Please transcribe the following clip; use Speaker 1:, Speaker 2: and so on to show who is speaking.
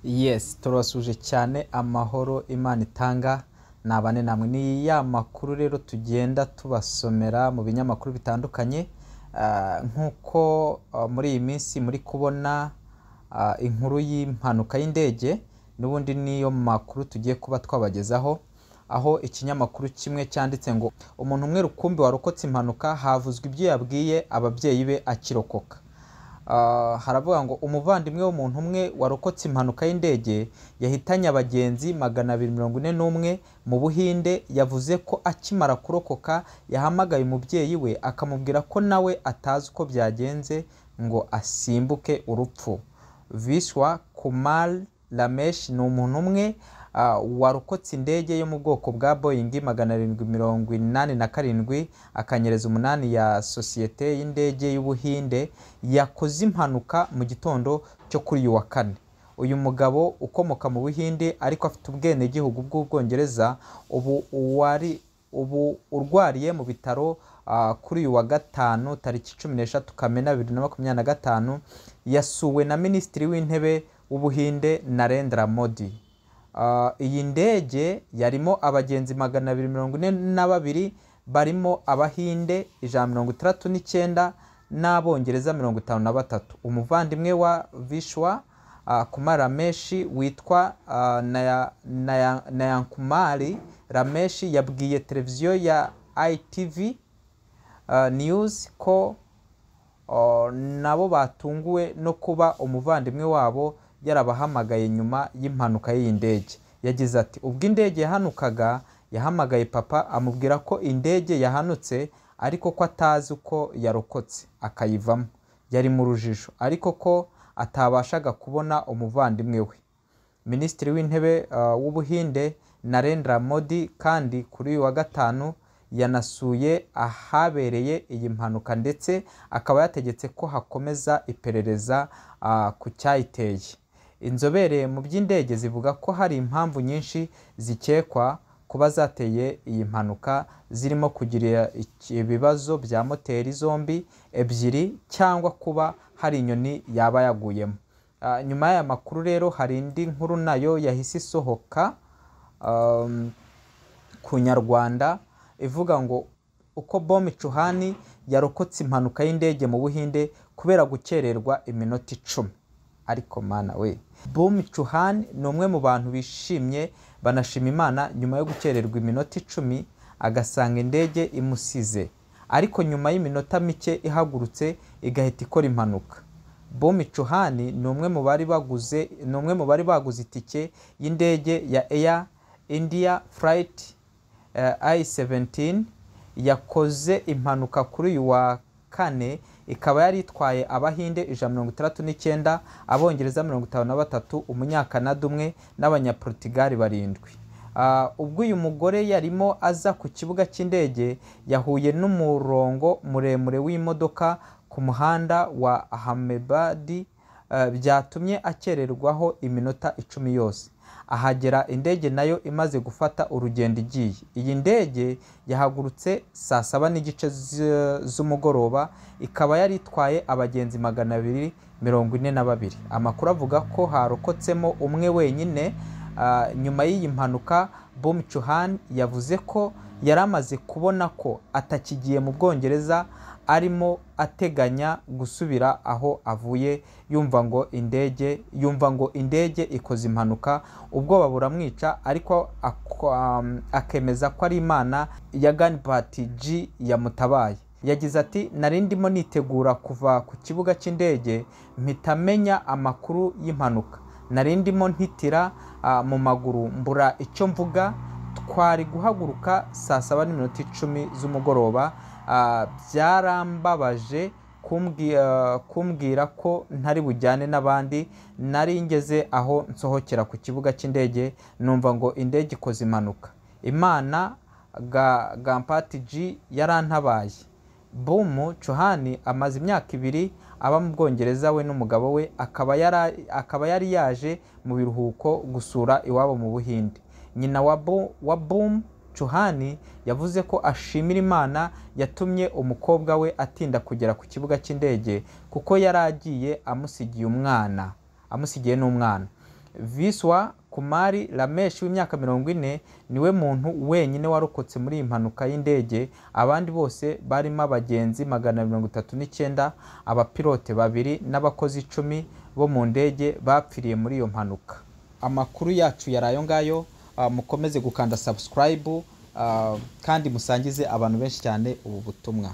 Speaker 1: Yes, turabasuje cyane amahoro Imana itanga nabane namwe. Ni ya makuru rero tugenda tubasomera mu binyamakuru bitandukanye nkuko muri iyi minsi muri kubona inkuru y'impanuka y'indege, n'ubundi niyo makuru tugiye kuba twabagezaho, aho ikinyamakuru kimwe cyanditse ngo umuntu umwe rukumbi warokotse impanuka, havuzwe ibyo yabwiye ababyeyi be akirokoka. Haravuga ngo umuvandimwe w'umuntu umwe warokotse impanuka y'indege yahitanye abagenzi 241 mu Buhinde, yavuze ko akimara kurokoka yahamagaye umubyeyi we akamubwira ko nawe atazi uko byagenze ngo asimbuke urupfu. Vishwa Kumar Ramesh ni umuntu umwe warokotse indege yo mu bwoko bwa Boeing 787 akanyereza 8 ya sosiyete y'indege y'Ubuhinde yakoze impanuka mu gitondo cyo kuri uyu wa kane. Uyu mugabo ukomoka mu Buhinde ariko afite ubwenegihugu bw'Ubwongereza, ubu urwariye mu bitaro kuri uyu wa gatanu tariki 13 Kamena 2025, yasuwe na Minisitiri w'Intebe w'Ubuhinde Narendra Modi. Iyi ndege yarimo abagenzi 242 barimo Abahinde 169 n'Abongereza 53. Umuvandimwe wa Vishwa Kumar Ramesh witwa Nayankumari Ramesh yabwiye televiziyo ya ITV News ko nabo batunguwe no kuba umuvandimwe wabo yarabahamagaye nyuma y'impanuka y'iyi ndege. Yagize ati ubwo indege yahanukaga yahamagaye papa amubwira ko indege yahanutse ariko ko atazi uko yarokotse akayivamo, yari mu rujijo ariko ko atabashaga kubona umuvandimwe we. Minisitiri w'Intebe w'Ubuhinde Narendra Modi kandi kuri uyu wa gatanu yanasuye ahabereye iyi mpanuka ndetse akaba yategetse ko hakomeza iperereza ku cyayiteye. Inzobere mu by'indege zivuga ko hari impamvu nyinshi zikekwa kuba zateye iyi mpanuka, zirimo kugira ibibazo bya moteri zombi ebyiri cyangwa kuba hari inyoni yaba yaguyemo. Nyuma y'aya makuru rero hari indi nkuru nayo yahise isohoka ku Nyarwanda ivuga ngo uko Bom Chouhan yarokotse impanuka y'indege mu Buhinde kubera gukererwa iminota 10. Ariko mana we, Bom Chouhan ni umwe mu bantu bishimye banashima Imana nyuma yo gukererwa iminota 10 agasanga indege imusize, ariko nyuma y'iminota mike ihagurutse igahita ikora impanuka. Bom Chouhan ni umwe mu bari baguze itike y'indege ya Air India Flight I-17 yakoze impanuka kuri uyu wa kane, ikaba yari itwaye Abahinde 169, Abongereza 53, Umunyakanada umwe n'Abanyaportugal 7. Ubwo uyu mugore yarimo aza ku kibuga cy'indege yahuye n'umurongo muremure w'imodoka ku muhanda wa Ahmedabad, byatumye akererwaho iminota 10 yose. Ahagera indege nayo imaze gufata urugendo igiye. Iyi ndege yahagurutse saa 7:30 z'umugoroba, ikaba yari itwaye abagenzi 242. Amakuru avuga ko harokotsemo umwe wenyine. Nyuma y'iyi mpanuka Bom Chouhan yavuze ko yaramaze kubona ko atakigiye mu Bwongereza, arimo ateganya gusubira aho avuye, yumva ngo indege ikoze impanuka. Ubwoba buramwica ariko akemeza ko ari Imana ya Ganpati G yamutabaye. Yagize ati nari ndimo nitegura kuva ku kibuga cy'indege mpita menya amakuru y'impanuka, nari ndimo ntitira mu maguru mbura icyo mvuga. Twari guhaguruka saa 7:10 z'umugoroba. Byarambabaje kumbwira ko ntari bujyane n'abandi. Nari ngeze aho nsohokera ku kibuga cy'indege numva ngo indege ikoze impanuka. Imana Ganpati G yarantabaye. Bom Chouhan amaze imyaka 2 aba mu Bwongereza we n'umugabo we, akaba yari yaje mu biruhuko gusura iwabo mu Buhinde. Nyina wa Bom Chouhan yavuze ko ashimira Imana yatumye umukobwa we atinda kugera ku kibuga cy'indege kuko yari agiye amusigiye n'umwana. Viswa Kumari Ramesh w'imyaka 40 niwe muntu wenyine warokotse muri iyi mpanuka y'indege. Abandi bose barimo abagenzi 139, abapilote 2 n'abakozi 10 bo mu ndege bapfiriye muri iyo mpanuka. Amakuru yacu yarayo ngayo. Mukomeze gukanda subscribe kandi musangize abantu benshi cyane ubu butumwa.